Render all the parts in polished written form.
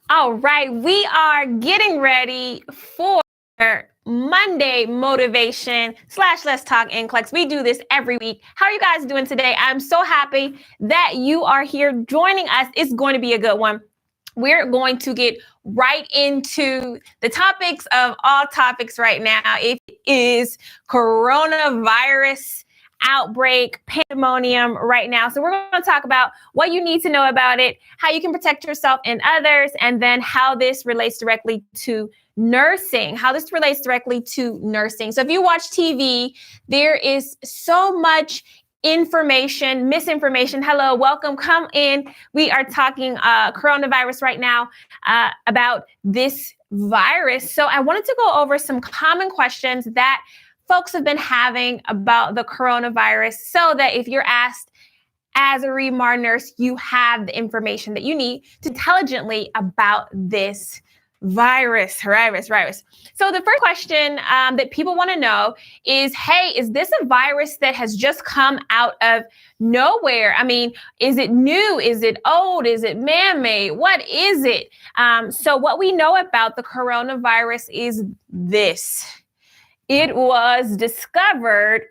All right, we are getting ready for Monday motivation / let's talk Nclex. We do this every week. How are you guys doing today? I'm so happy that you are here joining us. It's going to be a good one. We're going to get right into the topics of all topics right now. It is coronavirus outbreak, pandemonium right now. So we're going to talk about what you need to know about it, how you can protect yourself and others, and then how this relates directly to nursing, So if you watch TV, there is so much information, misinformation. Hello, welcome, come in. We are talking coronavirus right now about this virus. So I wanted to go over some common questions that folks have been having about the coronavirus so that if you're asked as a REMAR nurse, you have the information that you need to intelligently about this virus. So the first question that people want to know is, hey, is this a virus that has just come out of nowhere? I mean, is it new? Is it old? Is it man-made? What is it? So what we know about the coronavirus is this. It was discovered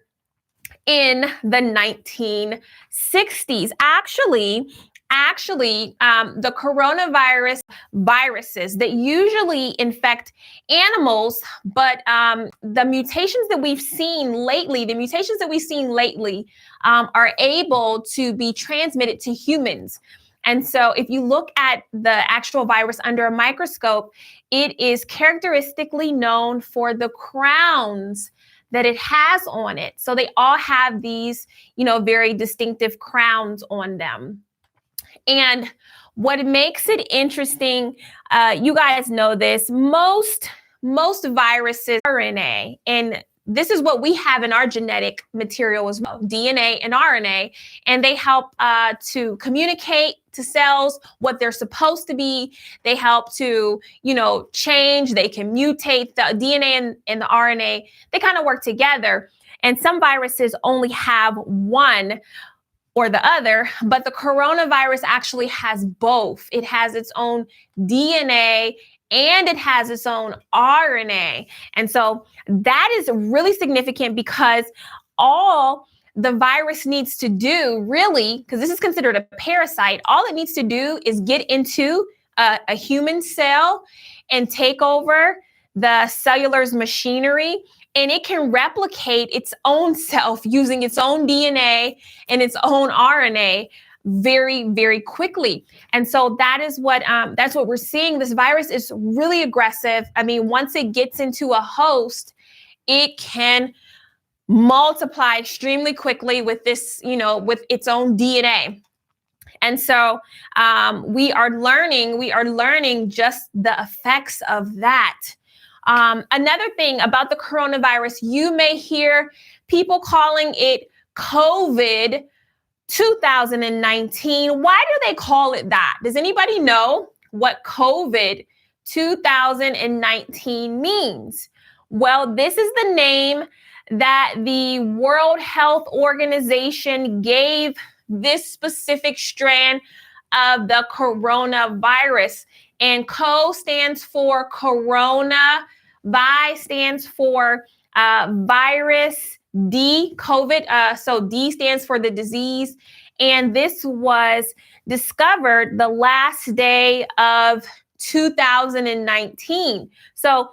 in the 1960s. Actually, the coronavirus viruses that usually infect animals, but the mutations that we've seen lately are able to be transmitted to humans. And so if you look at the actual virus under a microscope, it is characteristically known for the crowns that it has on it. So they all have these, very distinctive crowns on them. And what makes it interesting, you guys know this, most viruses are RNA, and this is what we have in our genetic material as well, DNA and RNA, and they help to communicate to cells what they're supposed to be. They help to, change. They can mutate. The DNA and the RNA, they kind of work together. And some viruses only have one or the other, but the coronavirus actually has both. It has its own DNA and it has its own RNA. And so that is really significant because all the virus needs to do, really, because this is considered a parasite, all it needs to do is get into a human cell and take over the cellular's machinery, and it can replicate its own self using its own DNA and its own RNA very, very quickly. And so that's what we're seeing. This virus is really aggressive. I mean, once it gets into a host, it can multiply extremely quickly with this, with its own DNA. And so we are learning just the effects of that. Another thing about the coronavirus, you may hear people calling it COVID 2019. Why do they call it that? Does anybody know what COVID 2019 means? Well, this is the name that the World Health Organization gave this specific strand of the coronavirus. And CO stands for corona, Vi stands for virus, D, COVID. So D stands for the disease. And this was discovered the last day of 2019. So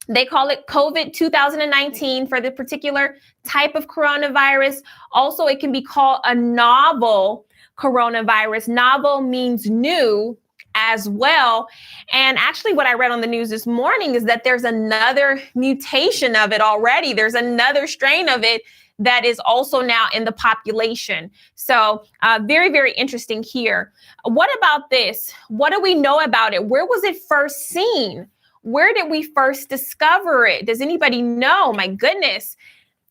they call it COVID 2019 for the particular type of coronavirus. Also, it can be called a novel coronavirus. Novel means new as well. And actually what I read on the news this morning is that there's another mutation of it already. There's another strain of it that is also now in the population. So very, very interesting here. What about this? What do we know about it? Where was it first seen? Where did we first discover it? Does anybody know? My goodness.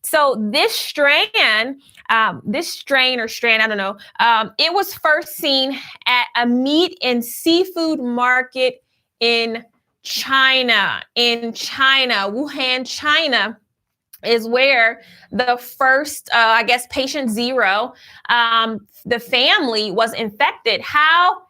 So this strain, I don't know. It was first seen at a meat and seafood market in China. Wuhan, China is where the first, patient zero, the family was infected. How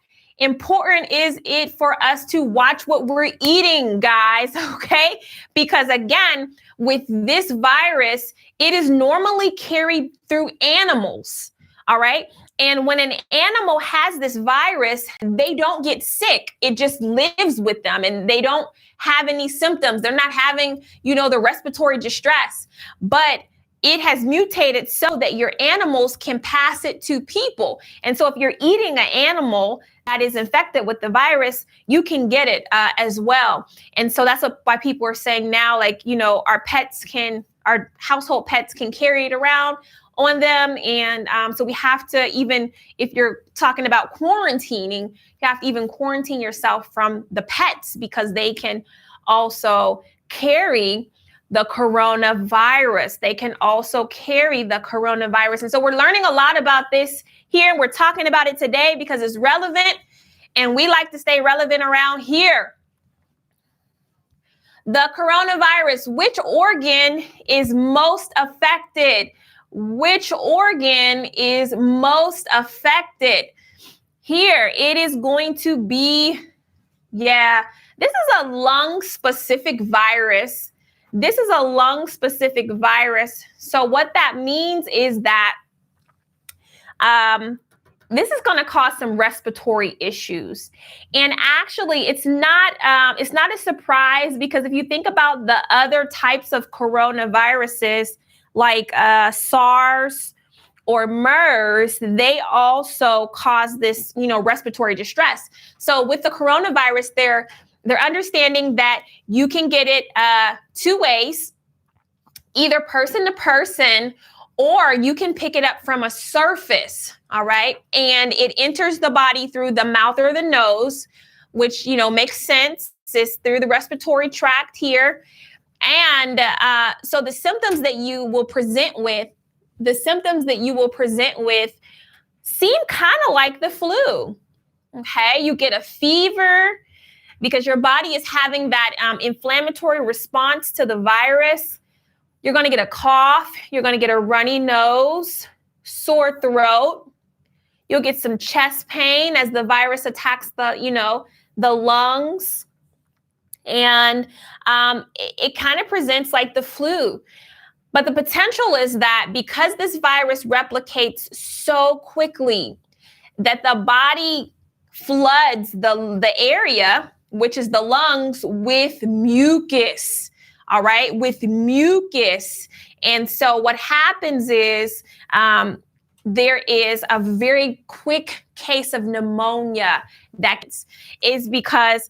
important is it for us to watch what we're eating, guys, okay? Because again, with this virus, it is normally carried through animals, all right? And when an animal has this virus, they don't get sick. It just lives with them and they don't have any symptoms. They're not having, the respiratory distress, but it has mutated so that your animals can pass it to people. And so if you're eating an animal that is infected with the virus, you can get it as well. And so that's why people are saying now, our household pets can carry it around on them. And so we have to, even if you're talking about quarantining, you have to even quarantine yourself from the pets because they can also carry the coronavirus. They can also carry the coronavirus. And so we're learning a lot about this here. We're talking about it today because it's relevant and we like to stay relevant around here. The coronavirus, which organ is most affected? Which organ is most affected? Here, it is going to be, this is a lung-specific virus. This is a lung-specific virus. So what that means is that this is going to cause some respiratory issues. And actually, it's not a surprise because if you think about the other types of coronaviruses like SARS or MERS, they also cause this, respiratory distress. So with the coronavirus, they're understanding that you can get it two ways, either person to person, or you can pick it up from a surface, all right? And it enters the body through the mouth or the nose, which, makes sense. It's through the respiratory tract here. And so the symptoms that you will present with seem kind of like the flu, okay? You get a fever, because your body is having that inflammatory response to the virus. You're going to get a cough. You're going to get a runny nose, sore throat. You'll get some chest pain as the virus attacks the lungs. And it kind of presents like the flu. But the potential is that because this virus replicates so quickly that the body floods the area, which is the lungs, with mucus, all right, with mucus. And so what happens is there is a very quick case of pneumonia that is because,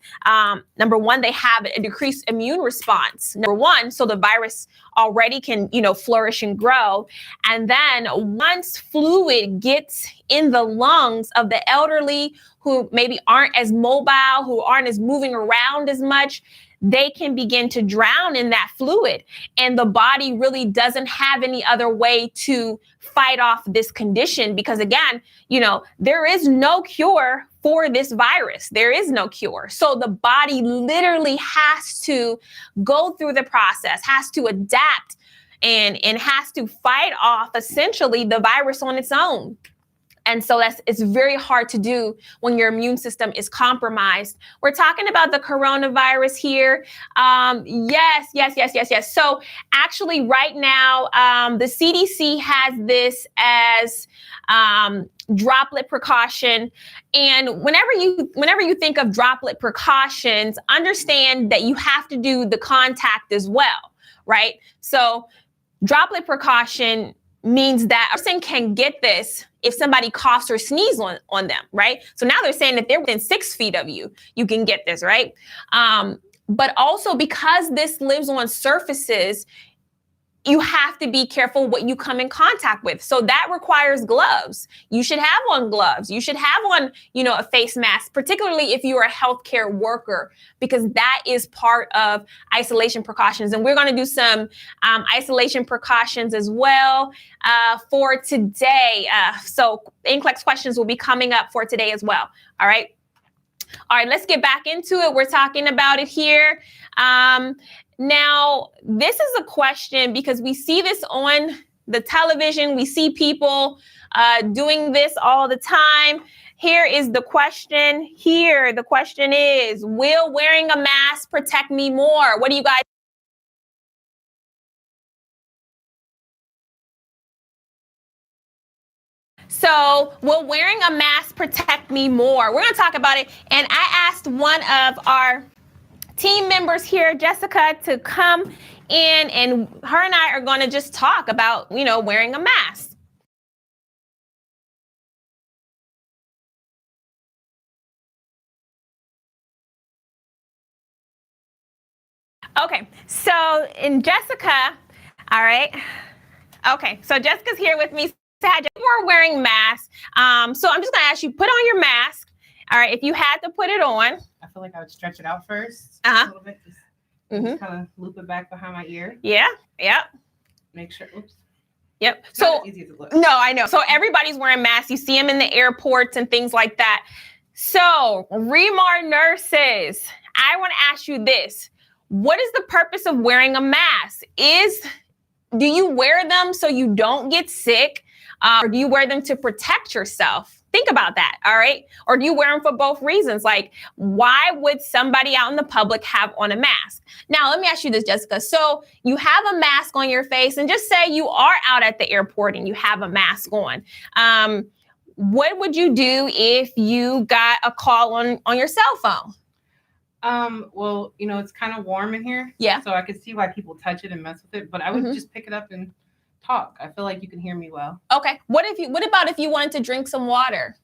number one, they have a decreased immune response. Number one, so the virus already can, flourish and grow. And then once fluid gets in the lungs of the elderly who maybe aren't as mobile, who aren't as moving around as much, they can begin to drown in that fluid. And the body really doesn't have any other way to fight off this condition because, again, there is no cure for this virus. There is no cure. So the body literally has to go through the process, has to adapt and has to fight off essentially the virus on its own. And so it's very hard to do when your immune system is compromised. We're talking about the coronavirus here. Yes. So actually right now, the CDC has this as droplet precaution. And whenever you think of droplet precautions, understand that you have to do the contact as well, right? So droplet precaution means that a person can get this if somebody coughs or sneezes on them, right? So now they're saying that they're within 6 feet of you, you can get this, right? But also because this lives on surfaces, you have to be careful what you come in contact with. So that requires gloves. You should have on gloves. You should have on, a face mask, particularly if you're a healthcare worker, because that is part of isolation precautions. And we're going to do some isolation precautions as well for today. So Nclex questions will be coming up for today as well. All right. Let's get back into it. We're talking about it here. Now, this is a question because we see this on the television. We see people doing this all the time. here is the question here. The question is, will wearing a mask protect me more? What do you guys? So will wearing a mask protect me more? We're going to talk about it. And I asked one of our team members here, Jessica, to come in, and her and I are going to just talk about, wearing a mask. Okay, so in Jessica, all right. Okay, so Jessica's here with me. We're wearing masks. So I'm just going to ask you, put on your mask. All right, if you had to put it on. I feel like I would stretch it out first a little bit. Just kind of loop it back behind my ear. Yeah, yep. Make sure, oops. Yep. It's not easy to look. No, I know. So everybody's wearing masks. You see them in the airports and things like that. So Remar nurses, I want to ask you this. What is the purpose of wearing a mask? Do you wear them so you don't get sick? Or do you wear them to protect yourself? Think about that, all right? Or do you wear them for both reasons? Like, why would somebody out in the public have on a mask? Now, let me ask you this, Jessica. So you have a mask on your face, and just say you are out at the airport and you have a mask on. What would you do if you got a call on your cell phone? Well, it's kind of warm in here. Yeah. So I could see why people touch it and mess with it, but I would just pick it up and talk. I feel like you can hear me well. Okay. What about if you wanted to drink some water?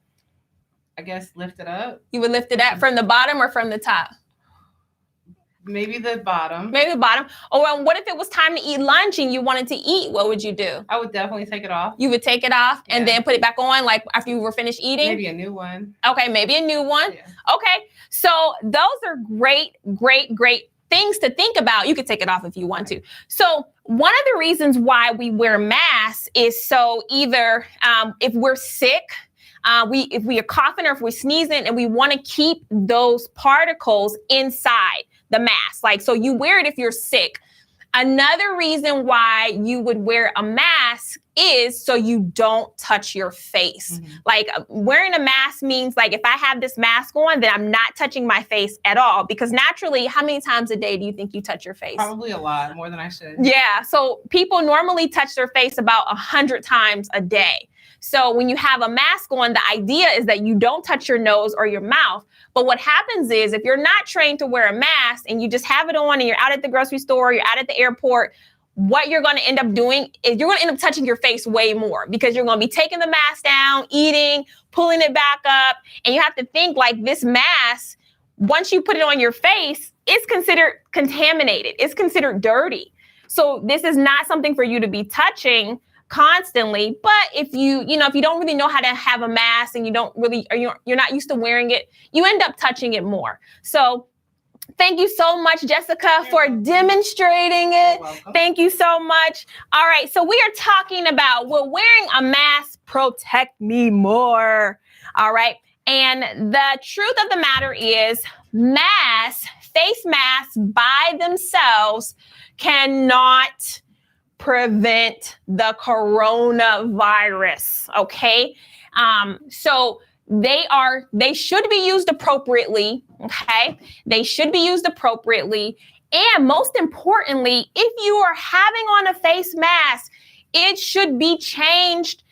I guess lift it up. You would lift it up from the bottom or from the top? Maybe the bottom. Maybe the bottom. Or what if it was time to eat lunch and you wanted to eat? What would you do? I would definitely take it off. You would take it off and then put it back on, like after you were finished eating? Maybe a new one. Okay, maybe a new one. Yeah. Okay. So those are great things to think about. You could take it off if you want to. So one of the reasons why we wear masks is so either if we're sick, if we are coughing or if we're sneezing, and we want to keep those particles inside the mask. Like, so you wear it if you're sick. Another reason why you would wear a mask is so you don't touch your face. Mm-hmm. Like, wearing a mask means, like, if I have this mask on, then I'm not touching my face at all. Because naturally, how many times a day do you think you touch your face? Probably a lot, more than I should. Yeah. So people normally touch their face about 100 times a day. So when you have a mask on, the idea is that you don't touch your nose or your mouth. But what happens is, if you're not trained to wear a mask and you just have it on and you're out at the grocery store, you're out at the airport, what you're going to end up doing is you're going to end up touching your face way more, because you're going to be taking the mask down, eating, pulling it back up. And you have to think, like, this mask, once you put it on your face, it's considered contaminated. It's considered dirty. So this is not something for you to be touching constantly. But if you don't really know how to have a mask and you don't really, or you're not used to wearing it, you end up touching it more. So thank you so much, Jessica, for demonstrating it. Thank you so much. All right. So we are talking about, will wearing a mask protect me more? All right. And the truth of the matter is, face masks by themselves cannot prevent the coronavirus. Okay. So they should be used appropriately. Okay. They should be used appropriately. And most importantly, if you are having on a face mask, it should be changed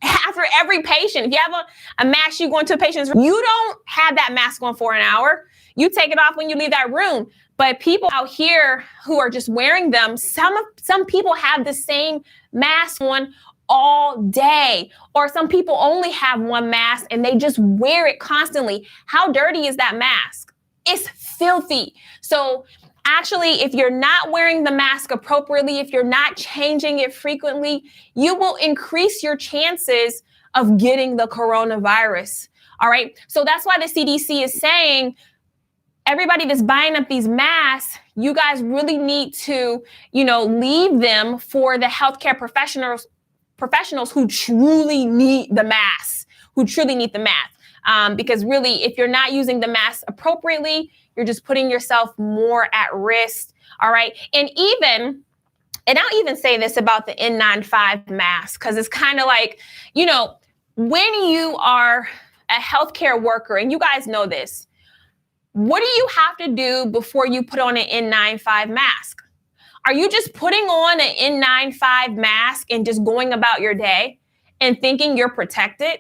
after every patient. If you have a mask, you go into a patient's room, you don't have that mask on for an hour. You take it off when you leave that room. But people out here who are just wearing them, some people have the same mask on all day, or some people only have one mask and they just wear it constantly. How dirty is that mask? It's filthy. So actually, if you're not wearing the mask appropriately, if you're not changing it frequently, you will increase your chances of getting the coronavirus. All right. So that's why the CDC is saying, everybody that's buying up these masks, you guys really need to, leave them for the healthcare professionals who truly need the mask, because really, if you're not using the mask appropriately, you're just putting yourself more at risk. All right. And I'll even say this about the N95 mask, because it's kind of like, when you are a healthcare worker, and you guys know this, what do you have to do before you put on an N95 mask? Are you just putting on an N95 mask and just going about your day and thinking you're protected?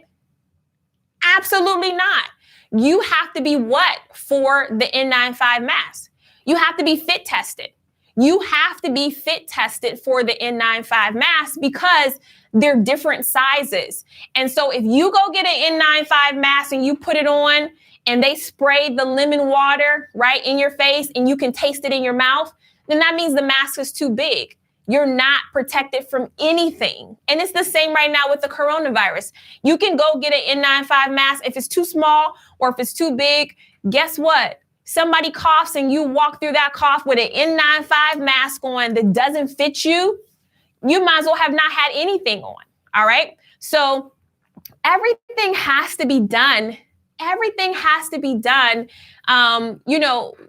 Absolutely not. You have to be what for the N95 mask? You have to be fit tested. You have to be fit tested for the N95 mask because they're different sizes. And so if you go get an N95 mask and you put it on and they spray the lemon water right in your face and you can taste it in your mouth, then that means the mask is too big. You're not protected from anything. And it's the same right now with the coronavirus. You can go get an N95 mask. If it's too small or if it's too big, guess what? Somebody coughs and you walk through that cough with an N95 mask on that doesn't fit you, you might as well have not had anything on. All right. So everything has to be done. Everything has to be done,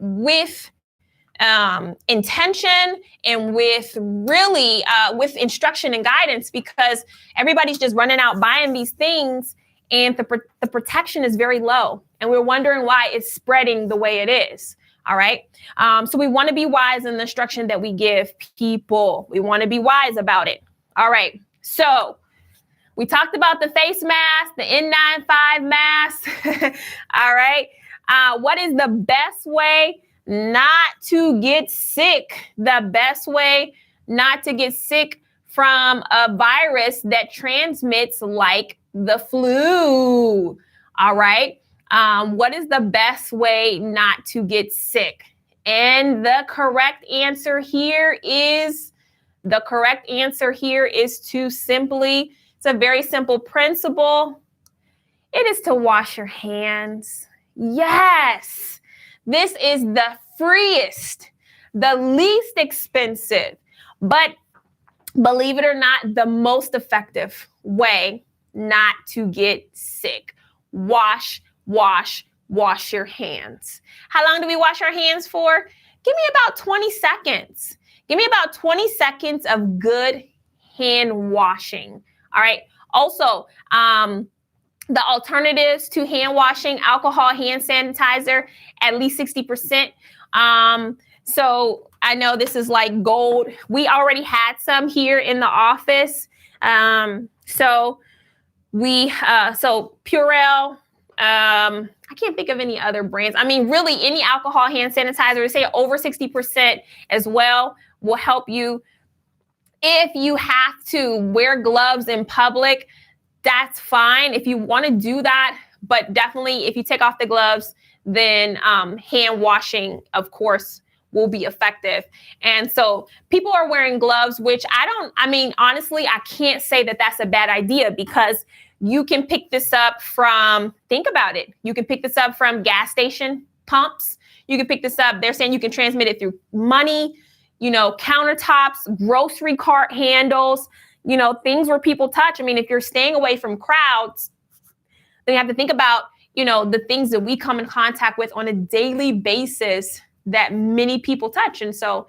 with intention and with really with instruction and guidance, because everybody's just running out buying these things and the protection is very low. And we're wondering why it's spreading the way it is. All right. So we want to be wise in the instruction that we give people. We want to be wise about it. All right. So we talked about the face mask, the N95 mask. All right. What is the best way not to get sick? The best way not to get sick from a virus that transmits like the flu. All right. What is the best way not to get sick? And the correct answer here is to simply, it's a very simple principle. It is to wash your hands. Yes. This is the freest, the least expensive, but believe it or not, the most effective way not to get sick. Wash your hands. How long do we wash our hands for? Give me about 20 seconds. Give me about 20 seconds of good hand washing. All right. Also, the alternatives to hand washing, alcohol, hand sanitizer, at least 60%. So I know this is like gold. We already had some here in the office. So Purell, I can't think of any other brands. I mean, really any alcohol hand sanitizer, say over 60% as well, will help you. If you have to wear gloves in public, that's fine if you want to do that. But definitely if you take off the gloves, then hand washing, of course, will be effective. And so people are wearing gloves, which honestly, I can't say that that's a bad idea, because you can pick this up from, think about it. You can pick this up from gas station pumps. You can pick this up. They're saying you can transmit it through money, countertops, grocery cart handles, things where people touch. I mean, if you're staying away from crowds, then you have to think about, the things that we come in contact with on a daily basis that many people touch. And so,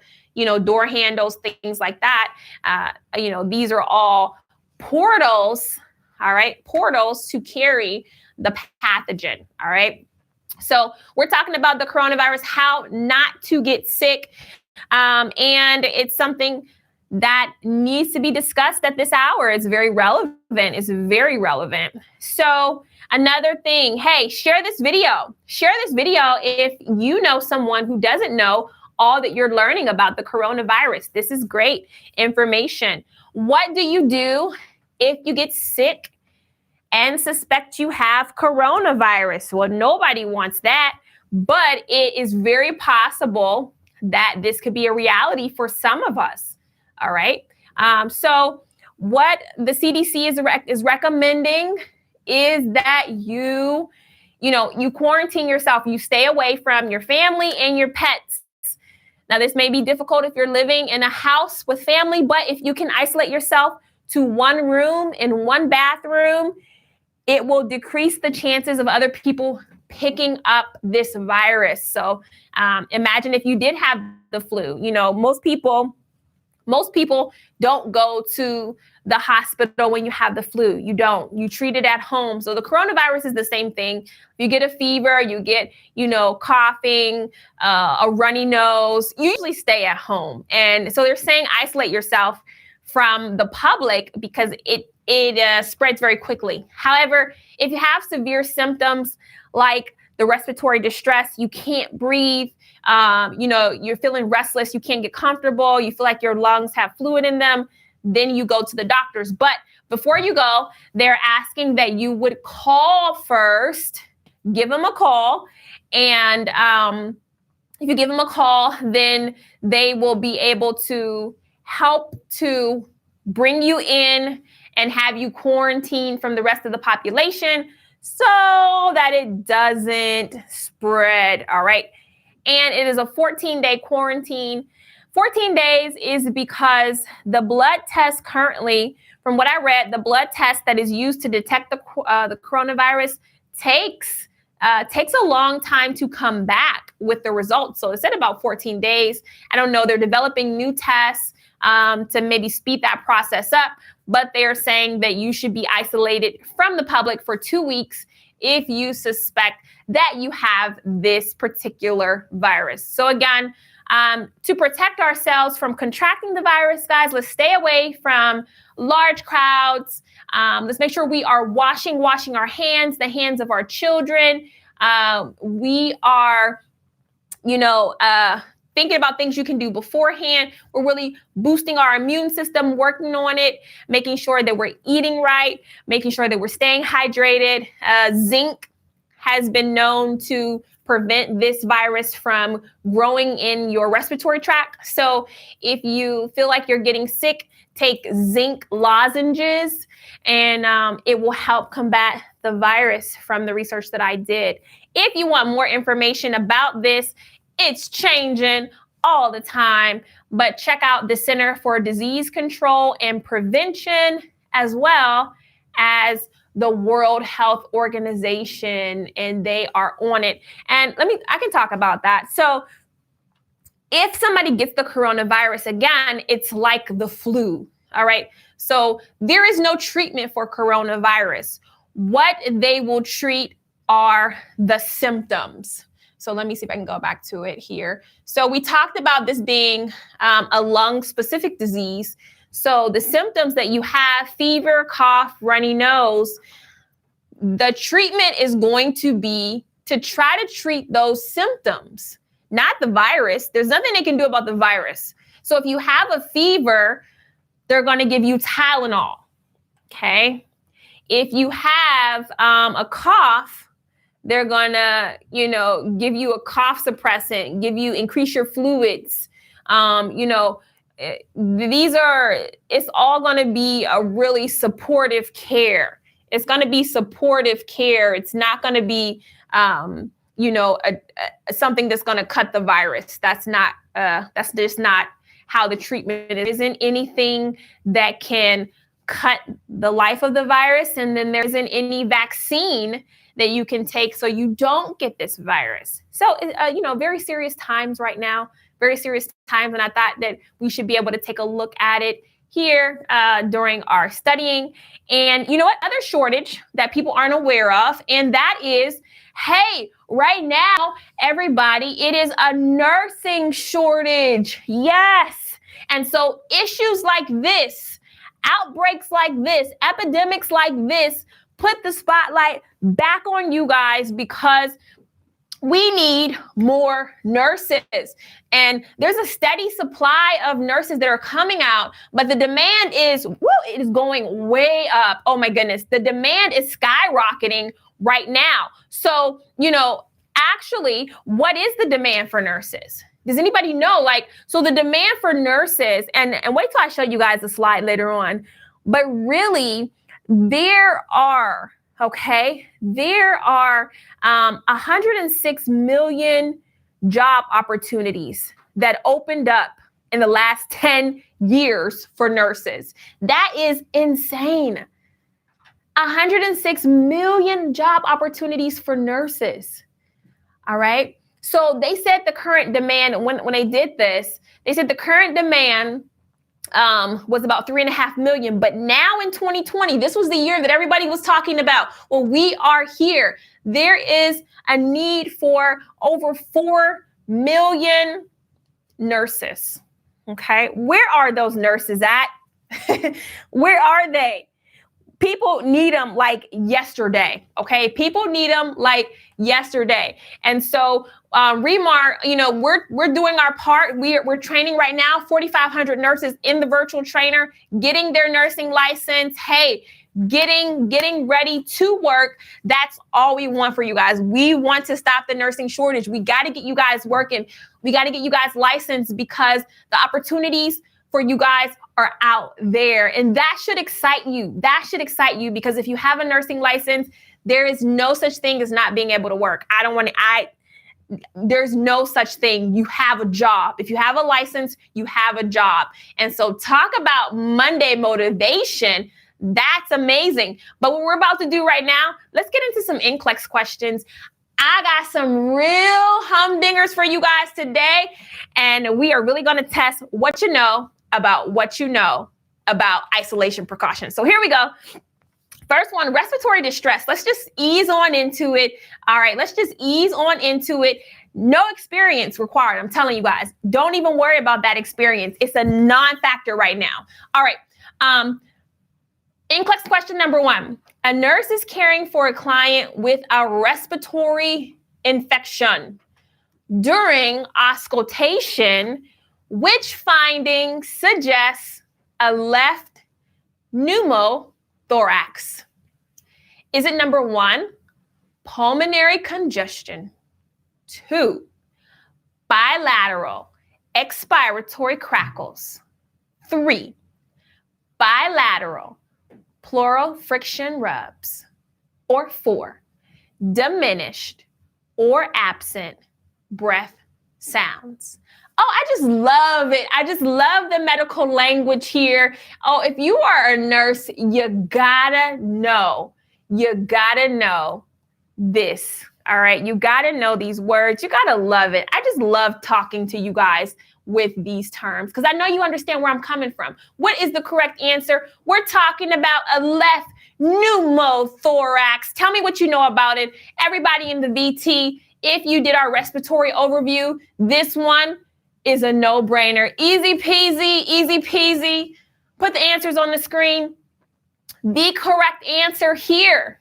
door handles, things like that, these are all portals, all right, portals to carry the pathogen, all right? So we're talking about the coronavirus, how not to get sick. And it's something that needs to be discussed at this hour. It's very relevant. It's very relevant. So another thing, hey, share this video. Share this video if you know someone who doesn't know all that you're learning about the coronavirus. This is great information. What do you do if you get sick and suspect you have coronavirus? Well, nobody wants that, but it is very possible that this could be a reality for some of us. All right. So what the CDC is recommending is that you quarantine yourself. You stay away from your family and your pets. Now, this may be difficult if you're living in a house with family, but if you can isolate yourself to one room and one bathroom, it will decrease the chances of other people picking up this virus. So imagine if you did have the flu. Most people Most people don't go to the hospital when you have the flu. You don't. You treat it at home. So the coronavirus is the same thing. You get a fever, you get, coughing, a runny nose, you usually stay at home. And so they're saying isolate yourself from the public because it spreads very quickly. However, if you have severe symptoms like the respiratory distress, you can't breathe, you're feeling restless, you can't get comfortable, you feel like your lungs have fluid in them, then you go to the doctors. But before you go, they're asking that you would call first, give them a call. And if you give them a call, then they will be able to help to bring you in and have you quarantined from the rest of the population so that it doesn't spread. All right. And it is a 14-day quarantine. 14 days is because the blood test currently, from what I read, the blood test that is used to detect the coronavirus takes a long time to come back with the results. So it said about 14 days. I don't know. They're developing new tests to maybe speed that process up, but they are saying that you should be isolated from the public for 2 weeks if you suspect that you have this particular virus. So again, to protect ourselves from contracting the virus, guys, let's stay away from large crowds. Let's make sure we are washing our hands, the hands of our children. We are, thinking about things you can do beforehand. We're really boosting our immune system, working on it, making sure that we're eating right, making sure that we're staying hydrated. Zinc has been known to prevent this virus from growing in your respiratory tract. So if you feel like you're getting sick, take zinc lozenges and it will help combat the virus from the research that I did. If you want more information about this, it's changing all the time, but check out the Center for Disease Control and Prevention, as well as the World Health Organization, and they are on it. And I can talk about that. So if somebody gets the coronavirus, again, it's like the flu. All right. So there is no treatment for coronavirus. What they will treat are the symptoms. So let me see if I can go back to it here. So we talked about this being a lung-specific disease. So the symptoms that you have, fever, cough, runny nose, the treatment is going to be to try to treat those symptoms, not the virus. There's nothing they can do about the virus. So if you have a fever, they're going to give you Tylenol, okay? If you have a cough, they're going to, give you a cough suppressant, increase your fluids. It's all going to be a really supportive care. It's going to be supportive care. It's not going to be, something that's going to cut the virus. That's just not how the treatment is. There isn't anything that can cut the life of the virus. And then there isn't any vaccine that you can take so you don't get this virus. So, very serious times right now, very serious times. And I thought that we should be able to take a look at it here during our studying. And you know what? Other shortage that people aren't aware of, and that is, hey, right now, everybody, it is a nursing shortage. Yes. And so issues like this, outbreaks like this, epidemics like this, put the spotlight back on you guys because we need more nurses. And there's a steady supply of nurses that are coming out, but the demand is, it is going way up. Oh my goodness. The demand is skyrocketing right now. So, actually, what is the demand for nurses? Does anybody know? So the demand for nurses, and wait till I show you guys a slide later on, but really there are 106 million job opportunities that opened up in the last 10 years for nurses. That is insane. 106 million job opportunities for nurses. All right. So they said the current demand, when they did this, they said the current demand was about 3.5 million. But now in 2020, this was the year that everybody was talking about. Well, we are here. There is a need for over 4 million nurses. Okay. Where are those nurses at? Where are they? People need them like yesterday. Okay. People need them like yesterday. And so, Remar, we're doing our part. We're training right now, 4,500 nurses in the virtual trainer, getting their nursing license. Hey, getting ready to work. That's all we want for you guys. We want to stop the nursing shortage. We got to get you guys working. We got to get you guys licensed because the opportunities for you guys are out there. And that should excite you. That should excite you because if you have a nursing license, there is no such thing as not being able to work. There's no such thing. You have a job. If you have a license, you have a job. And so talk about Monday motivation. That's amazing. But what we're about to do right now, let's get into some Nclex questions. I got some real humdingers for you guys today. And we are really going to test what you know about isolation precautions. So here we go. First one, respiratory distress. Let's just ease on into it. All right, let's just ease on into it. No experience required. I'm telling you guys, don't even worry about that experience. It's a non-factor right now. All right. Nclex question number 1. A nurse is caring for a client with a respiratory infection. During auscultation, which finding suggests a left pneumothorax? Is it number 1, pulmonary congestion, 2, bilateral expiratory crackles, 3, bilateral pleural friction rubs, or 4, diminished or absent breath sounds? Oh, I just love it. I just love the medical language here. Oh, if you are a nurse, you gotta know this. All right. You gotta know these words. You gotta love it. I just love talking to you guys with these terms because I know you understand where I'm coming from. What is the correct answer? We're talking about a left pneumothorax. Tell me what you know about it. Everybody in the VT, if you did our respiratory overview, this one is a no-brainer. Easy peasy, easy peasy. Put the answers on the screen. The correct answer here.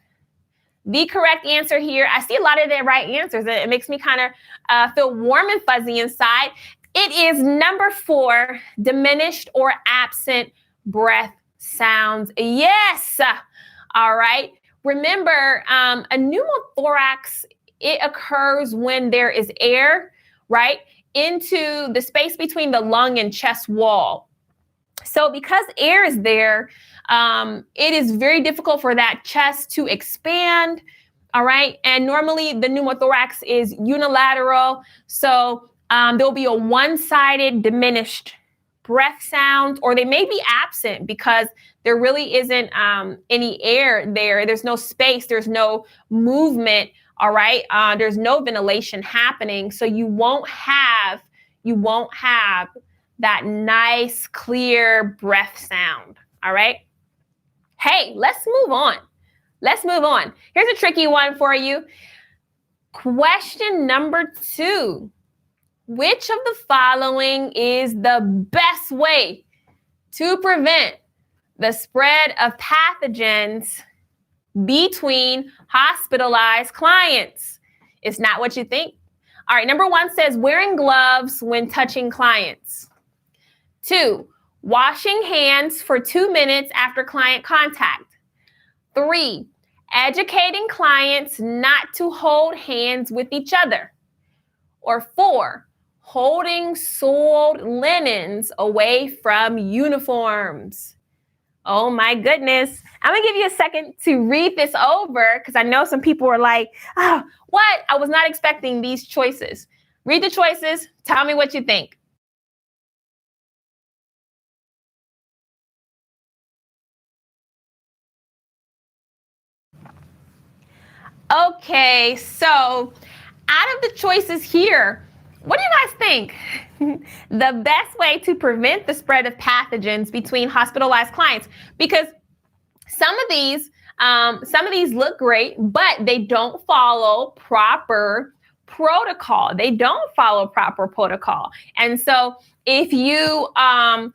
I see a lot of the right answers. It makes me kind of feel warm and fuzzy inside. It is number 4, diminished or absent breath sounds. Yes. All right. Remember, a pneumothorax, it occurs when there is air, right, into the space between the lung and chest wall. So because air is there, it is very difficult for that chest to expand. All right. And normally the pneumothorax is unilateral. So there'll be a one-sided diminished breath sound, or they may be absent because there really isn't any air there. There's no space. There's no movement. All right. There's no ventilation happening. So you won't have that nice, clear breath sound. All right. Hey, let's move on. Here's a tricky one for you. Question number 2. Which of the following is the best way to prevent the spread of pathogens between hospitalized clients? It's not what you think. All right, number 1 says wearing gloves when touching clients. 2, washing hands for 2 minutes after client contact. 3, educating clients not to hold hands with each other. Or 4, holding soiled linens away from uniforms. Oh my goodness. I'm gonna give you a second to read this over because I know some people are like, oh, what? I was not expecting these choices. Read the choices. Tell me what you think. Okay, so out of the choices here, What do you guys think? The best way to prevent the spread of pathogens between hospitalized clients, because some of these look great, but they don't follow proper protocol. They don't follow proper protocol. And so if you are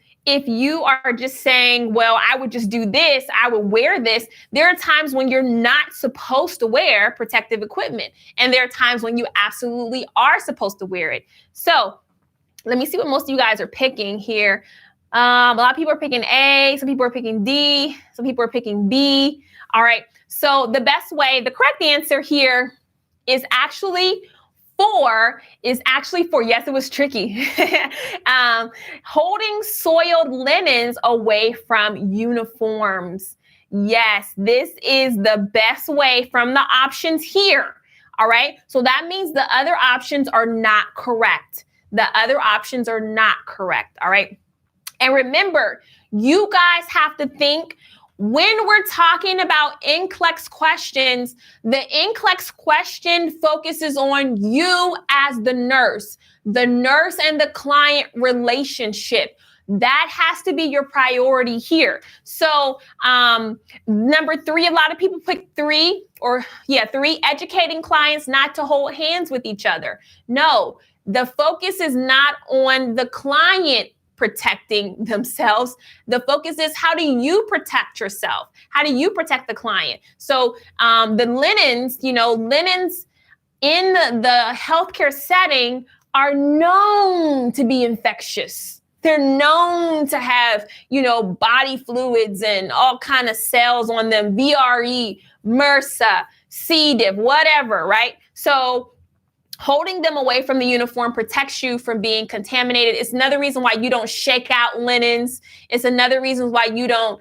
just saying, well, I would just do this, I would wear this, there are times when you're not supposed to wear protective equipment. And there are times when you absolutely are supposed to wear it. So let me see what most of you guys are picking here. A lot of people are picking A, some people are picking D, some people are picking B. All right. So the best way, the correct answer here is actually 4. Yes, it was tricky. Holding soiled linens away from uniforms. Yes, this is the best way from the options here. All right. So that means the other options are not correct. The other options are not correct. All right. And remember, you guys have to think when we're talking about Nclex questions, the Nclex question focuses on you as the nurse and the client relationship. That has to be your priority here. So number 3, a lot of people pick 3, educating clients not to hold hands with each other. No, the focus is not on the client protecting themselves. The focus is, how do you protect yourself? How do you protect the client? So the linens in the healthcare setting are known to be infectious. They're known to have, body fluids and all kind of cells on them, VRE, MRSA, C. diff, whatever, right? So holding them away from the uniform protects you from being contaminated. It's another reason why you don't shake out linens. It's another reason why you don't,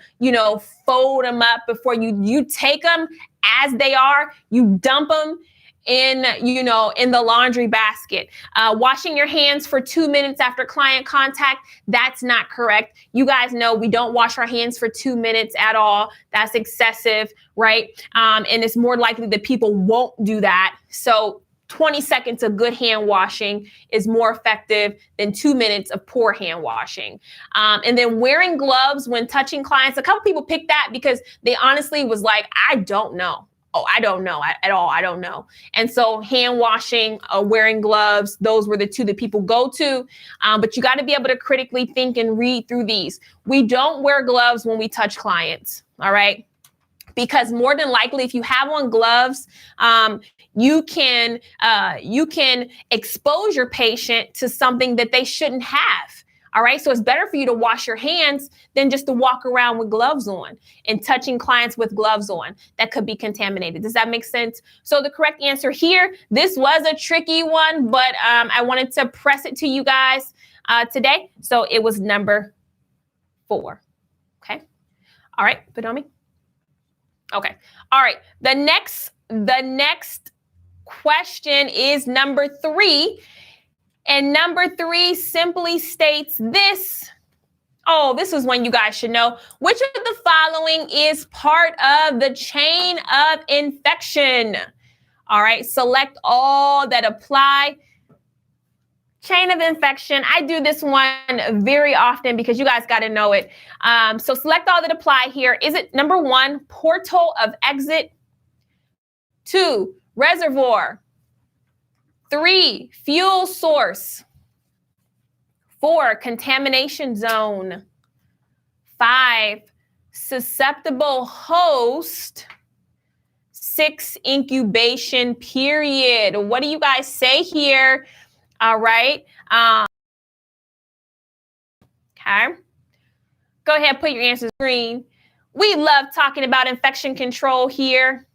fold them up before you take them as they are. You dump them in the laundry basket. Washing your hands for 2 minutes after client contact, that's not correct. You guys know we don't wash our hands for 2 minutes at all. That's excessive, right? And it's more likely that people won't do that. So 20 seconds of good hand washing is more effective than 2 minutes of poor hand washing. And then wearing gloves when touching clients. A couple people picked that because they honestly was like, I don't know. Oh, I don't know at all. I don't know. And so hand washing, wearing gloves, those were the 2 that people go to. But you got to be able to critically think and read through these. We don't wear gloves when we touch clients. All right. Because more than likely, if you have on gloves, you can expose your patient to something that they shouldn't have. All right. So it's better for you to wash your hands than just to walk around with gloves on and touching clients with gloves on that could be contaminated. Does that make sense? So the correct answer here, this was a tricky one, but I wanted to press it to you guys today. So it was number 4. Okay. All right. Podomi. Okay. All right. The next question is number 3. And number 3 simply states this. Oh, this is one you guys should know. Which of the following is part of the chain of infection? All right. Select all that apply. Chain of infection. I do this one very often because you guys got to know it. So select all that apply here. Is it number 1, portal of exit? 2, reservoir? 3, fuel source? 4, contamination zone? 5, susceptible host? 6, incubation period. What do you guys say here? All right. Okay. Go ahead, put your answers green. We love talking about infection control here.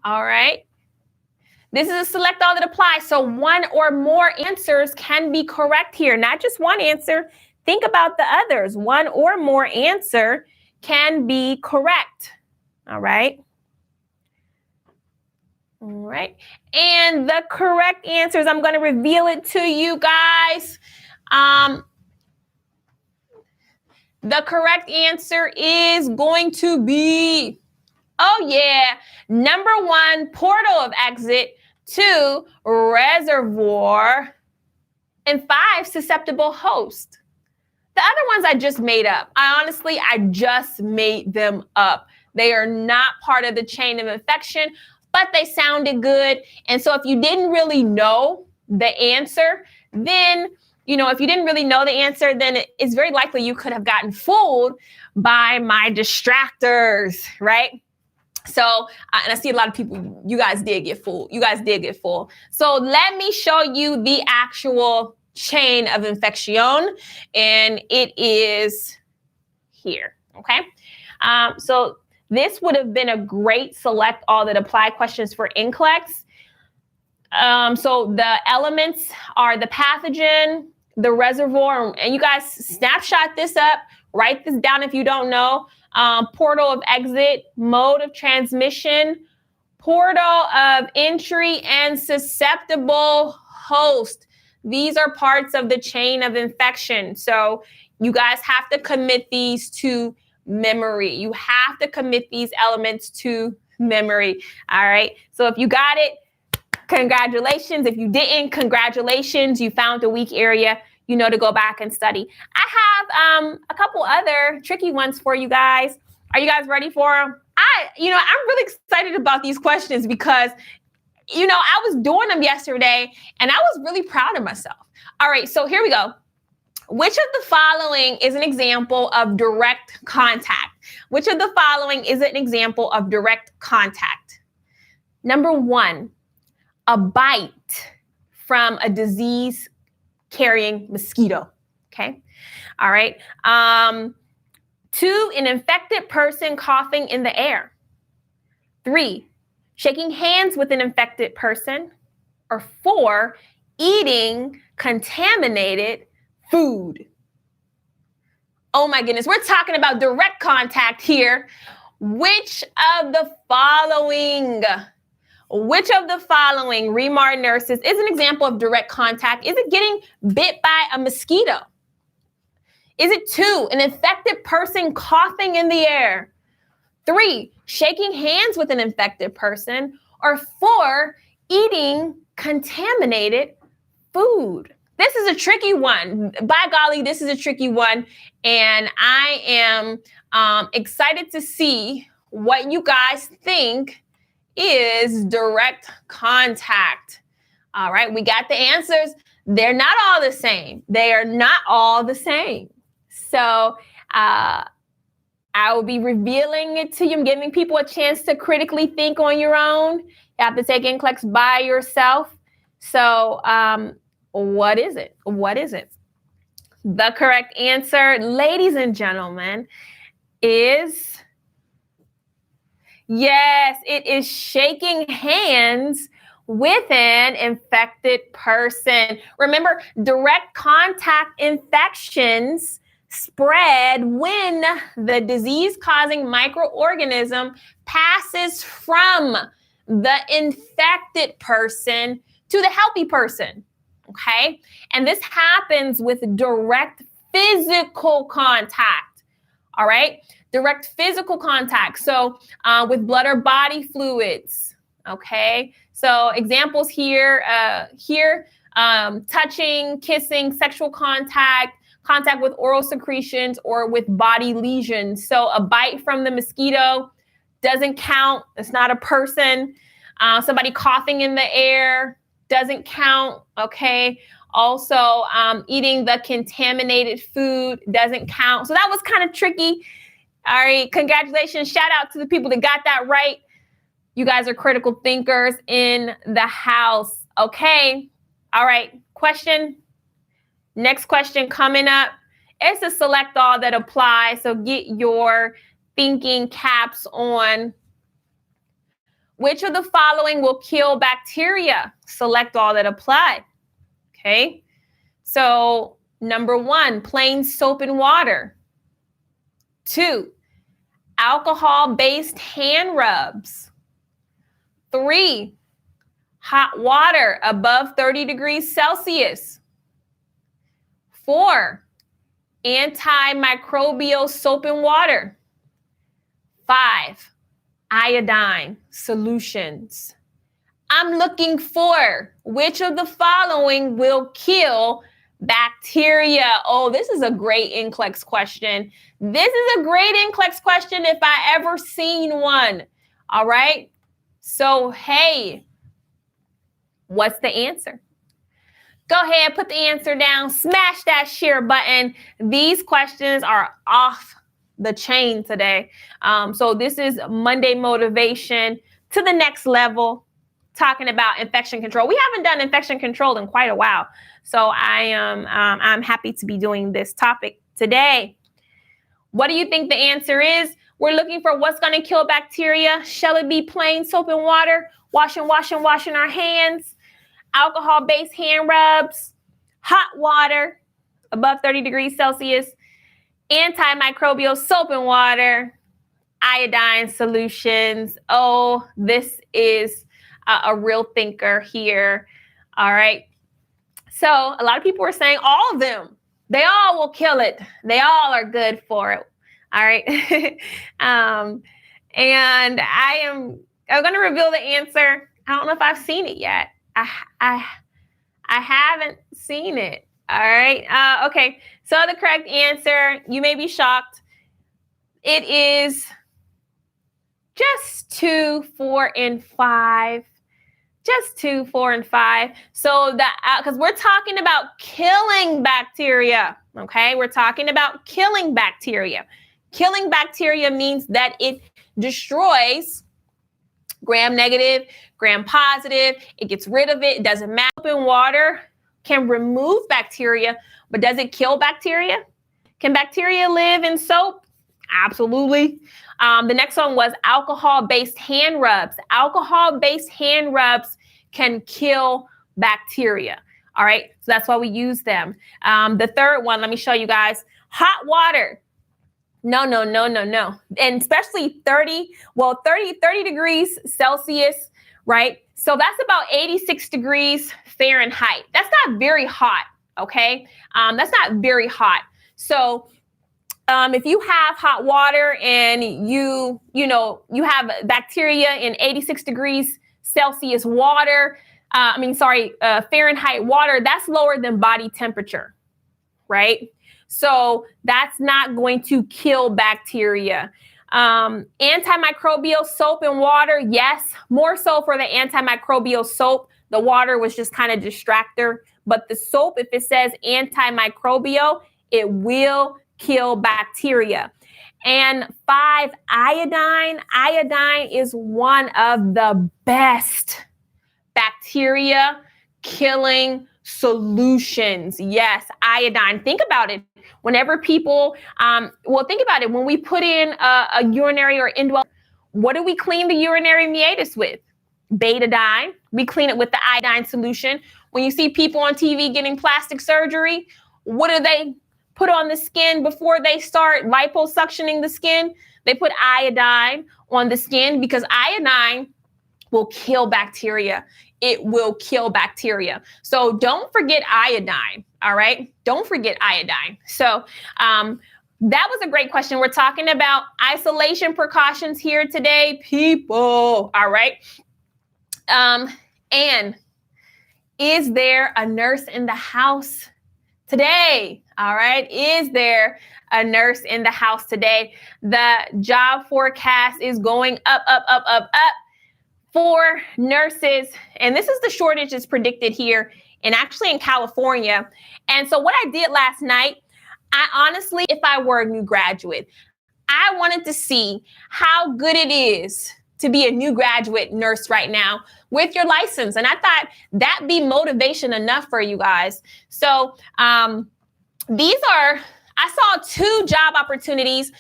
All right. This is a select all that apply. So 1 or more answers can be correct here. Not just one answer. Think about the others. 1 or more answer can be correct. All right. All right. And the correct answers, I'm going to reveal it to you guys. The correct answer is going to be, number 1, portal of exit. 2, reservoir, and 5, susceptible host. The other ones I just made up. I just made them up. They are not part of the chain of infection, but they sounded good. And so if you didn't really know the answer, then, if you didn't really know the answer, then it's very likely you could have gotten fooled by my distractors, right? So, and I see a lot of people, you guys did get fooled. So let me show you the actual chain of infection, and it is here, okay? So this would have been a great select all that apply questions for Nclex. So the elements are the pathogen, the reservoir, and you guys snapshot this up, write this down if you don't know. Portal of exit, mode of transmission, portal of entry, and susceptible host. These are parts of the chain of infection. So you guys have to commit these to memory. You have to commit these elements to memory. All right. So if you got it, congratulations. If you didn't, congratulations. You found the weak area. To go back and study. I have a couple other tricky ones for you guys. Are you guys ready for them? I'm really excited about these questions because, I was doing them yesterday and I was really proud of myself. All right, so here we go. Which of the following is an example of direct contact? Which of the following is an example of direct contact? Number 1, a bite from a disease carrying mosquito. Okay. All right. 2, an infected person coughing in the air. 3, shaking hands with an infected person. Or 4, eating contaminated food. Oh my goodness. We're talking about direct contact here. Which of the following, Remar nurses, is an example of direct contact? Is it getting bit by a mosquito? Is it 2, an infected person coughing in the air? 3, shaking hands with an infected person? Or 4, eating contaminated food? This is a tricky one. By golly, this is a tricky one. And I am excited to see what you guys think is direct contact. All right, we got the answers. They're not all the same. So I will be revealing it to you. I'm giving people a chance to critically think on your own. You have to take Nclex by yourself. So what is it? The correct answer, ladies and gentlemen, is... yes, it is shaking hands with an infected person. Remember, direct contact infections spread when the disease-causing microorganism passes from the infected person to the healthy person, okay? And this happens with direct physical contact, all right? Direct physical contact. So with blood or body fluids, okay? So examples here, touching, kissing, sexual contact with oral secretions, or with body lesions. So a bite from the mosquito doesn't count. It's not a person. Somebody coughing in the air doesn't count, okay? Also, eating the contaminated food doesn't count. So that was kind of tricky. All right, congratulations. Shout out to the people that got that right. You guys are critical thinkers in the house. Okay, all right, next question coming up. It's a select all that applies, so get your thinking caps on. Which of the following will kill bacteria? Select all that apply. Okay, so number 1, plain soap and water. 2, alcohol-based hand rubs. 3, hot water above 30 degrees Celsius. 4, antimicrobial soap and water. 5, iodine solutions. I'm looking for which of the following will kill bacteria. Oh, this is a great Nclex question. This is a great Nclex question if I ever seen one. All right. So, hey, what's the answer? Go ahead, put the answer down, smash that share button. These questions are off the chain today. So this is Monday motivation to the next level, talking about infection control. We haven't done infection control in quite a while. So I'm happy to be doing this topic today. What do you think the answer is? We're looking for what's going to kill bacteria. Shall it be plain soap and water, washing our hands, alcohol-based hand rubs, hot water above 30 degrees Celsius, antimicrobial soap and water, iodine solutions? Oh, this is a real thinker here. All right. So a lot of people are saying all of them. They all will kill it. They all are good for it. All right. And I'm going to reveal the answer. I don't know if I've seen it yet. I haven't seen it. All right. Okay. So the correct answer, you may be shocked. It is just 2, 4, and 5. Just 2, 4, and 5. So that, because we're talking about killing bacteria. Okay. We're talking about killing bacteria. Killing bacteria means that it destroys gram negative, gram positive. It gets rid of it. It doesn't matter. Open water can remove bacteria, but does it kill bacteria? Can bacteria live in soap? Absolutely. The next one was alcohol-based hand rubs. Alcohol-based hand rubs can kill bacteria. All right. So that's why we use them. The third one, let me show you guys. Hot water. No. And especially 30 degrees Celsius, right? So that's about 86 degrees Fahrenheit. That's not very hot, okay? That's not very hot. So if you have hot water and you have bacteria in 86 degrees Celsius water, Fahrenheit water, that's lower than body temperature, right? So that's not going to kill bacteria. Antimicrobial soap and water, yes, more so for the antimicrobial soap. The water was just kind of distractor, but the soap, if it says antimicrobial, it will kill bacteria. And 5, iodine. Iodine is one of the best bacteria killing solutions. Yes, iodine. Think about it. Whenever people, think about it. When we put in a urinary or indwelling, what do we clean the urinary meatus with? Betadine. We clean it with the iodine solution. When you see people on TV getting plastic surgery, what do they put on the skin before they start liposuctioning the skin? They put iodine on the skin because iodine will kill bacteria. It will kill bacteria. So don't forget iodine. All right. Don't forget iodine. So that was a great question. We're talking about isolation precautions here today, people. All right. And is there a nurse in the house today? All right. Is there a nurse in the house today? The job forecast is going up for nurses. And this is the shortage is predicted here and actually in California. And so what I did last night, I honestly, if I were a new graduate, I wanted to see how good it is to be a new graduate nurse right now with your license. And I thought that'd be motivation enough for you guys. So I saw 2 job opportunities.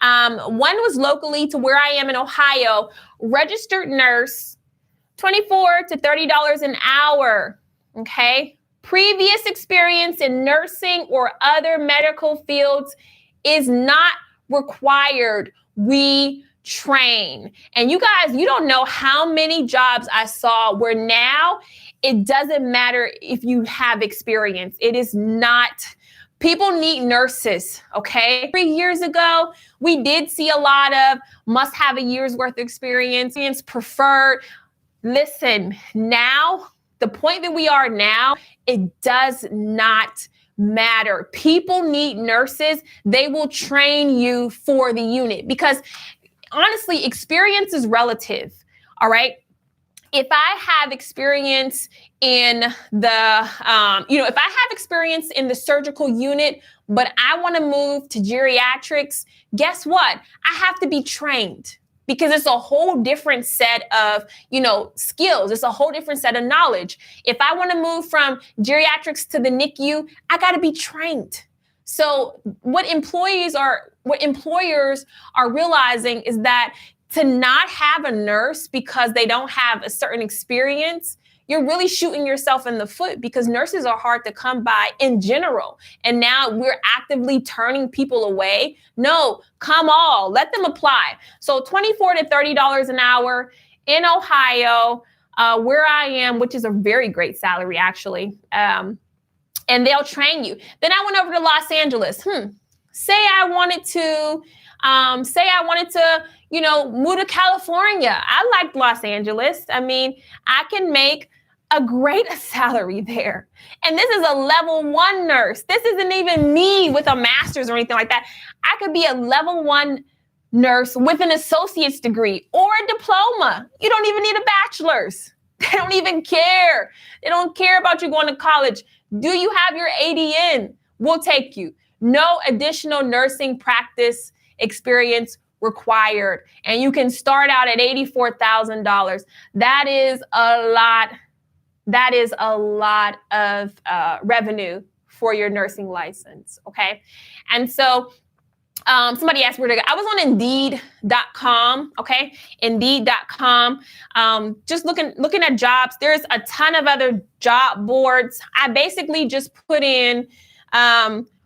One was locally to where I am in Ohio, registered nurse, $24 to $30 an hour. Okay. Previous experience in nursing or other medical fields is not required. We train. And you guys, you don't know how many jobs I saw where now it doesn't matter if you have experience. It is not. People need nurses, okay? 3 years ago, we did see a lot of must have a year's worth of experience, preferred. Listen, now, the point that we are now, it does not matter. People need nurses. They will train you for the unit because honestly, experience is relative. All right. If I have experience in the, if I have experience in the surgical unit, but I want to move to geriatrics, guess what? I have to be trained because it's a whole different set of, skills. It's a whole different set of knowledge. If I want to move from geriatrics to the NICU, I got to be trained. So what employers are realizing is that to not have a nurse because they don't have a certain experience, you're really shooting yourself in the foot because nurses are hard to come by in general. And now we're actively turning people away. No, come all, let them apply. So $24 to $30 an hour in Ohio, where I am, which is a very great salary actually. And they'll train you. Then I went over to Los Angeles. Say I wanted to, move to California. I liked Los Angeles. I mean, I can make a great salary there. And this is a level 1 nurse. This isn't even me with a master's or anything like that. I could be a level 1 nurse with an associate's degree or a diploma. You don't even need a bachelor's. They don't even care. They don't care about you going to college. Do you have your ADN? We'll take you. No additional nursing practice experience required. And you can start out at $84,000. That is a lot. That is a lot of revenue for your nursing license. Okay. And so somebody asked where to go. I was on Indeed.com. Okay. Indeed.com. Just looking at jobs. There's a ton of other job boards. I basically just put in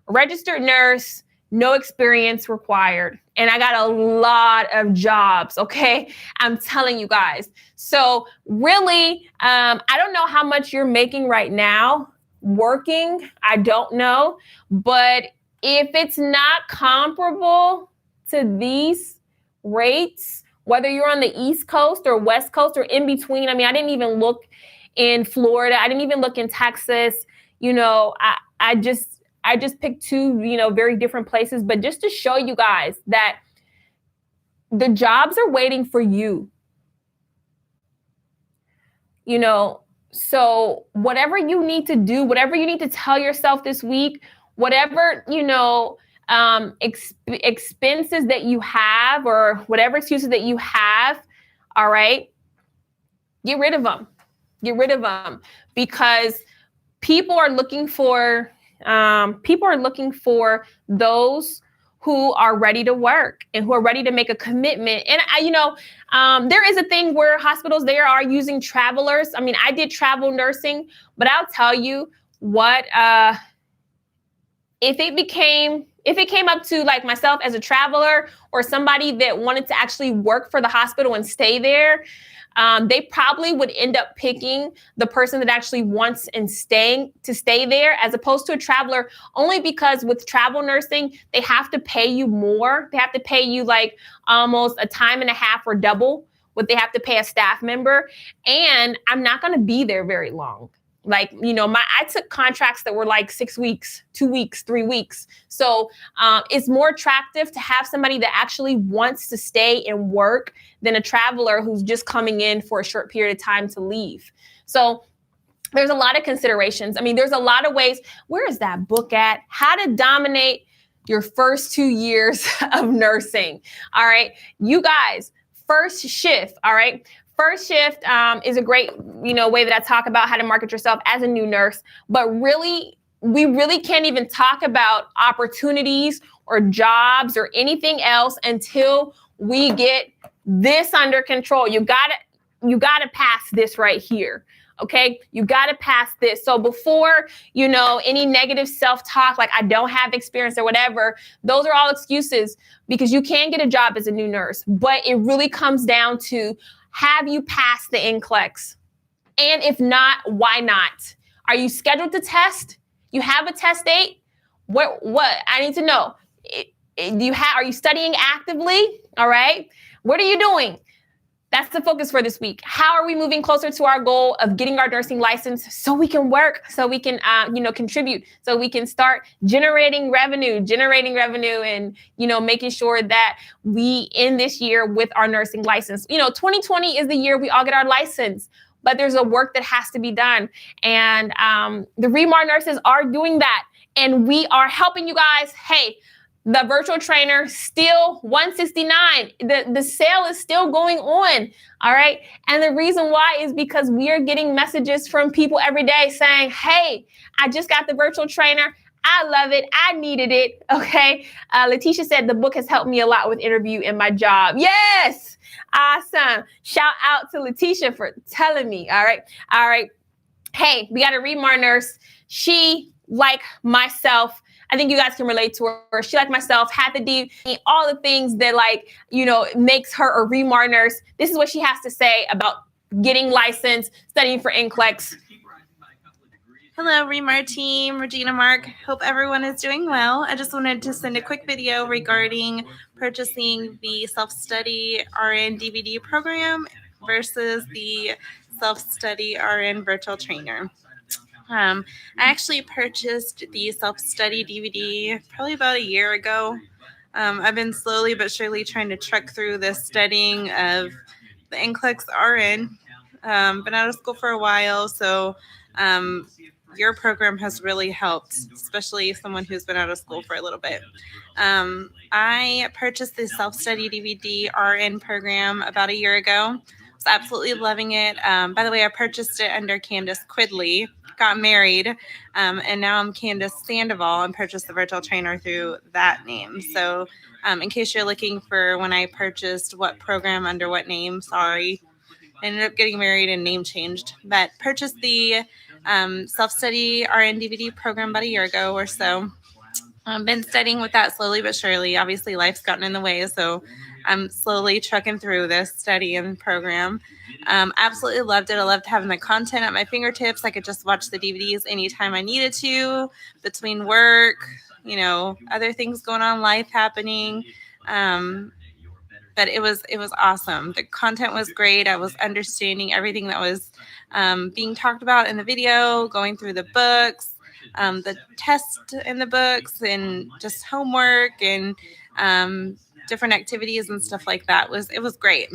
registered nurse, no experience required. And I got a lot of jobs. Okay. I'm telling you guys. So really, I don't know how much you're making right now working. I don't know. But if it's not comparable to these rates, whether you're on the East Coast or West Coast or in between, I mean, I didn't even look in Florida. I didn't even look in Texas. I just picked two, very different places, but just to show you guys that the jobs are waiting for you. So whatever you need to do, whatever you need to tell yourself this week, whatever, expenses that you have or whatever excuses that you have, all right, get rid of them. Get rid of them because people are looking for those who are ready to work and who are ready to make a commitment. And there is a thing where hospitals, they are using travelers. I mean, I did travel nursing, but I'll tell you what, if it came up to like myself as a traveler or somebody that wanted to actually work for the hospital and stay there, they probably would end up picking the person that actually wants and stay there as opposed to a traveler, only because with travel nursing, they have to pay you more. They have to pay you like almost a time and a half or double what they have to pay a staff member. And I'm not going to be there very long. Like, I took contracts that were like 6 weeks, 2 weeks, 3 weeks. So it's more attractive to have somebody that actually wants to stay and work than a traveler who's just coming in for a short period of time to leave. So there's a lot of considerations. I mean, there's a lot of ways. Where is that book at? How to Dominate Your First 2 Years of Nursing. All right. You guys, first shift. All right. First shift is a great, way that I talk about how to market yourself as a new nurse. But really, we really can't even talk about opportunities or jobs or anything else until we get this under control. You gotta pass this right here. Okay, you got to pass this. So before, any negative self-talk, like I don't have experience or whatever, those are all excuses because you can get a job as a new nurse. But it really comes down to, have you passed the Nclex? And if not, why not? Are you scheduled to test? You have a test date? What? I need to know. Are you studying actively? All right. What are you doing? That's the focus for this week. How are we moving closer to our goal of getting our nursing license so we can work, so we can, contribute, so we can start generating revenue and, making sure that we end this year with our nursing license. 2020 is the year we all get our license, but there's a work that has to be done. And the Remar nurses are doing that. And we are helping you guys. Hey, the virtual trainer still $169. The sale is still going on. All right. And the reason why is because we are getting messages from people every day saying, hey, I just got the virtual trainer. I love it. I needed it. Okay. Letitia said the book has helped me a lot with interview and my job. Yes. Awesome. Shout out to Letitia for telling me. All right. All right. Hey, we got a Remar nurse. She, like myself, I think you guys can relate to her. She, like myself, had to do all the things that, makes her a Remar nurse. This is what she has to say about getting licensed, studying for Nclex. Hello, Remar team, Regina Mark. Hope everyone is doing well. I just wanted to send a quick video regarding purchasing the SelfStudy RN DVD program versus the SelfStudy RN virtual trainer. I actually purchased the SelfStudy DVD probably about a year ago. I've been slowly but surely trying to truck through the studying of the Nclex RN. Been out of school for a while, so your program has really helped, especially someone who's been out of school for a little bit. I purchased the SelfStudy DVD RN program about a year ago. Was absolutely loving it. By the way, I purchased it under Candace Quidley, got married, and now I'm Candace Sandoval and purchased the virtual trainer through that name. So in case you're looking for when I purchased what program under what name, sorry. I ended up getting married and name changed, but purchased the SelfStudy RN DVD program about a year ago or so. Been studying with that slowly but surely. Obviously, life's gotten in the way, so I'm slowly trucking through this study and program. Absolutely loved it. I loved having the content at my fingertips. I could just watch the DVDs anytime I needed to, between work, other things going on, life happening. But it was awesome. The content was great. I was understanding everything that was being talked about in the video, going through the books, the test in the books, and just homework and different activities and stuff like that. It was great.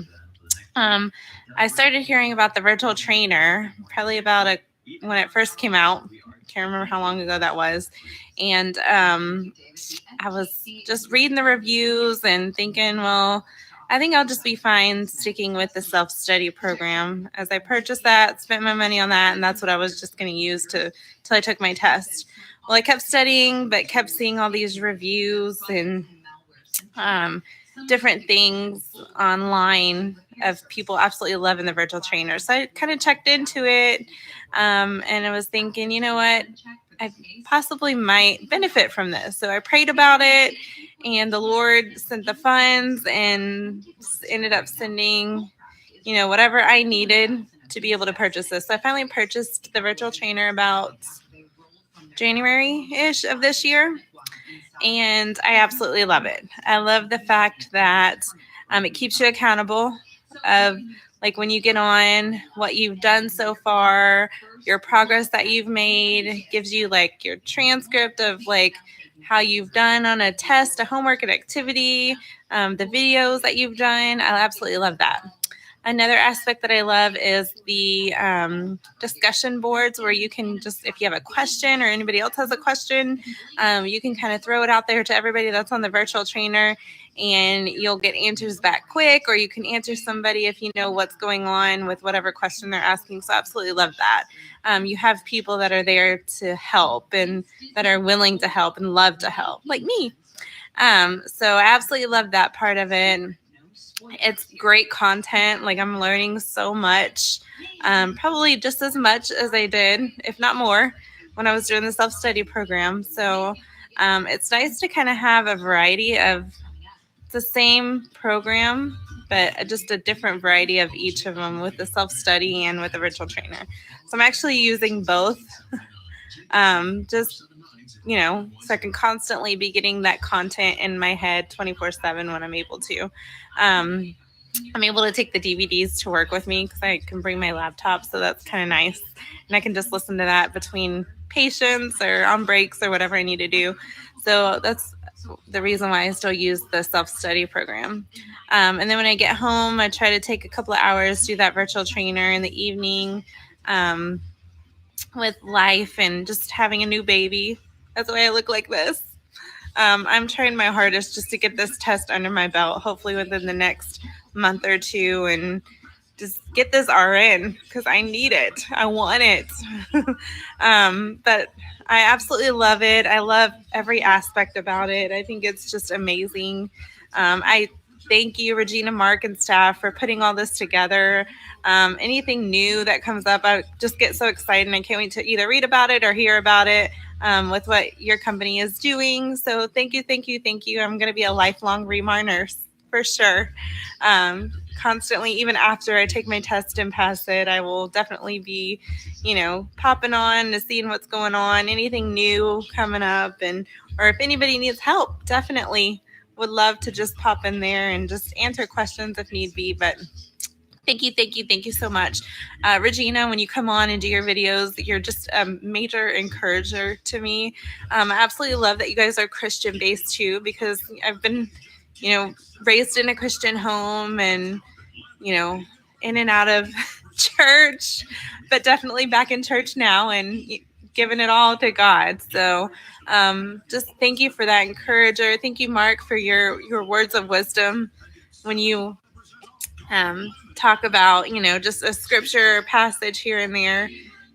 I started hearing about the virtual trainer probably about when it first came out. Can't remember how long ago that was. And I was just reading the reviews and thinking, well, I think I'll just be fine sticking with the self-study program. As I purchased that, spent my money on that, and that's what I was just going to use till I took my test. Well, I kept studying, but kept seeing all these reviews and different things online of people absolutely loving the virtual trainer. So I kind of checked into it, and I was thinking, you know what? I possibly might benefit from this. So I prayed about it, and the Lord sent the funds and ended up sending, whatever I needed to be able to purchase this. So I finally purchased the virtual trainer about January-ish of this year, and I absolutely love it. I love the fact that it keeps you accountable of when you get on, what you've done so far, your progress that you've made, gives you your transcript of how you've done on a test, a homework, an activity, the videos that you've done. I absolutely love that. Another aspect that I love is the discussion boards where you can just, if you have a question or anybody else has a question, you can kind of throw it out there to everybody that's on the virtual trainer, and you'll get answers back quick, or you can answer somebody if you know what's going on with whatever question they're asking. So I absolutely love that. You have people that are there to help and that are willing to help and love to help, like me. So I absolutely love that part of it. It's great content. I'm learning so much, probably just as much as I did, if not more, when I was doing the self-study program. So it's nice to kind of have a variety of the same program, but just a different variety of each of them with the self-study and with the virtual trainer. So I'm actually using both, just so I can constantly be getting that content in my head 24/7 when I'm able to. I'm able to take the DVDs to work with me because I can bring my laptop, so that's kind of nice. And I can just listen to that between patients or on breaks or whatever I need to do. So that's the reason why I still use the self-study program. And then when I get home, I try to take a couple of hours, do that virtual trainer in the evening with life and just having a new baby. That's why I look like this. I'm trying my hardest just to get this test under my belt, hopefully within the next month or two, and just get this RN because I need it. I want it. But I absolutely love it. I love every aspect about it. I think it's just amazing. I thank you, Regina, Mark, and staff for putting all this together. Anything new that comes up, I just get so excited, and I can't wait to either read about it or hear about it with what your company is doing. So thank you, thank you, thank you. I'm going to be a lifelong Remar nurse for sure. Constantly, even after I take my test and pass it, I will definitely be, popping on to seeing what's going on, anything new coming up, or if anybody needs help, definitely would love to just pop in there and just answer questions if need be. But thank you so much. Regina, when you come on and do your videos, you're just a major encourager to me. I absolutely love that you guys are Christian-based too, because I've been, raised in a Christian home and, in and out of church, but definitely back in church now and giving it all to God. So just thank you for that encourager. Thank you, Mark, for your words of wisdom when you talk about, just a scripture passage here and there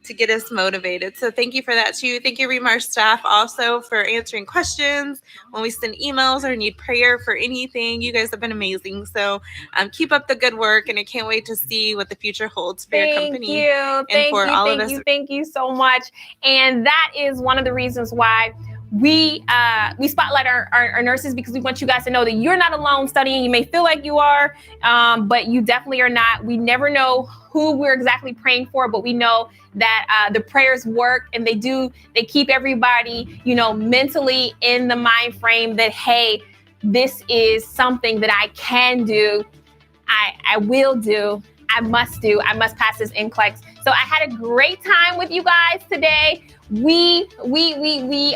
to get us motivated. So thank you for that too. Thank you, Remar staff, also for answering questions when we send emails or need prayer for anything. You guys have been amazing. So keep up the good work, and I can't wait to see what the future holds for your company. Thank you so much. And that is one of the reasons why we spotlight our nurses, because we want you guys to know that you're not alone studying. You may feel like you are, but you definitely are not. We never know who we're exactly praying for, but we know that the prayers work, and they keep everybody, mentally in the mind frame that, hey, this is something that I can do, I will do, I must pass this Nclex. So I had a great time with you guys today. We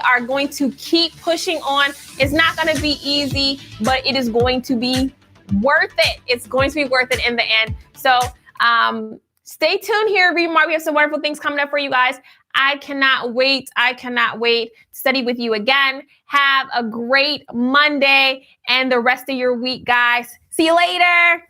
are going to keep pushing on. It's not going to be easy, but it is going to be worth it. It's going to be worth it in the end. So stay tuned here, Remar. We have some wonderful things coming up for you guys. I cannot wait to study with you again. Have a great Monday and the rest of your week, guys. See you later.